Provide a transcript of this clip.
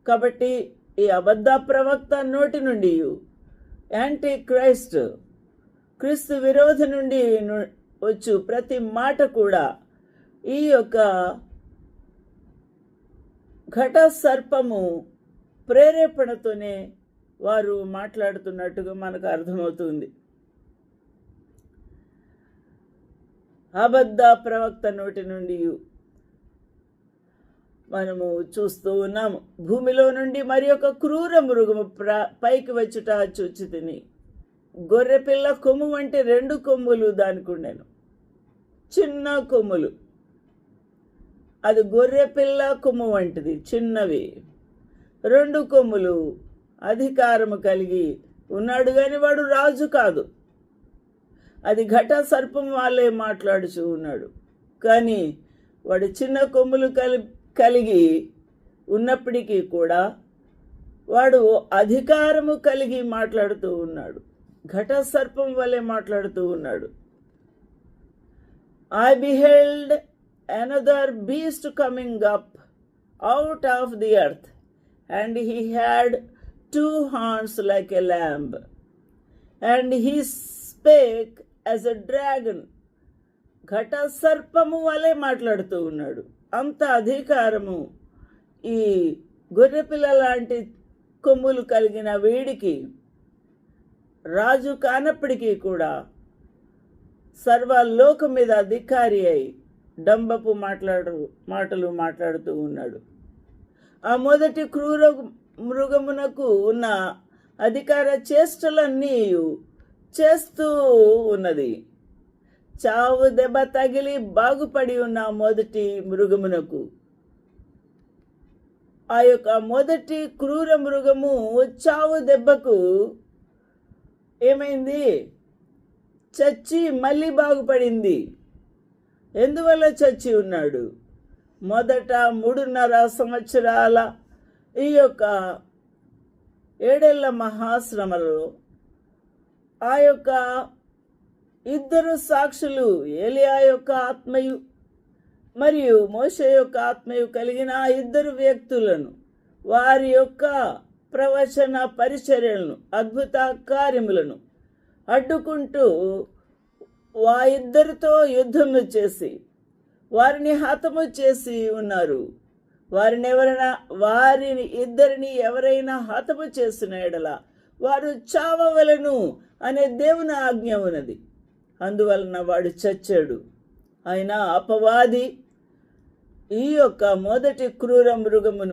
కాబట్టి ఈ అబద్ధ ప్రవక్త నోటి నుండి యాంటీ క్రీస్తు విరోధి నుండి వచ్చు ప్రతి మాట కూడా ఈ యొక్క ఘట సర్పము ప్రేరేపణతోనే వారు మాట్లాడుతున్నట్టుగా మనకు అర్థమవుతుంది. అబద్ధ ప్రవక్త నోటి నుండి మనము చూస్తూ ఉన్నాము. భూమిలో నుండి మరి ఒక క్రూర మృగము పైకి వచ్చుట చూచి తిని, గొర్రెపిల్ల కొమ్ము వంటి 2 కొమ్ములు దానికి ఉండెను. చిన్న కొమ్ములు, అది గొర్రెపిల్ల కొమ్ము వంటిది, చిన్నవి 2 కొమ్ములు. అధికారము కలిగి ఉన్నాడు కానీ వాడు రాజు కాదు. అది ఘట సర్పం వాళ్ళే మాట్లాడుచూ ఉన్నాడు. కానీ వాడు చిన్న కొమ్ములు కలిగి ఉన్నప్పటికీ కూడా వాడు అధికారము కలిగి మాట్లాడుతూ ఉన్నాడు. ఘట సర్పం వలె మాట్లాడుతూ ఉన్నాడు. I beheld another beast coming up out of the earth, and he had 2 horns like a lamb, and he spake as a dragon. ఘట సర్పము వలె మాట్లాడుతూ ఉన్నాడు. అంత అధికారము ఈ గొర్రెపిల్ల లాంటి కొమ్ములు కలిగిన వీడికి, రాజు కానప్పటికీ కూడా సర్వలోకం మీద అధికారి అయి డంబపు మాటలు మాట్లాడుతూ ఉన్నాడు. ఆ మొదటి క్రూర మృగమునకు ఉన్న అధికార చేష్టలన్నీ చేస్తూ ఉన్నది. చావు దెబ్బ తగిలి బాగుపడి ఉన్న మొదటి మృగమునకు, ఆ యొక్క మొదటి క్రూర మృగము చావు దెబ్బకు ఏమైంది? చచ్చి మళ్ళీ బాగుపడింది. ఎందువల్ల చచ్చి ఉన్నాడు? మొదట 3.5 సంవత్సరాల ఈ యొక్క 7 ఏళ్ల మహాశ్రమలో ఆ యొక్క 2 సాక్షులు, ఏలియా యొక్క ఆత్మయు మరియు మోషే యొక్క ఆత్మయు కలిగిన 2 వ్యక్తులను, వారి యొక్క ప్రవచన పరిచర్యలను, అద్భుత కార్యములను అడ్డుకుంటూ ఇద్దరితో యుద్ధము చేసి వారిని హతము చేసి ఉన్నారు. వారిని ఇద్దరిని ఎవరైనా హతము చేసిన ఎడల వారు చావవలెను అనే దేవుని ఆజ్ఞ ఉన్నది. అందువలన వాడు చచ్చాడు. అయినా అపవాది ఈ యొక్క మొదటి క్రూర మృగమును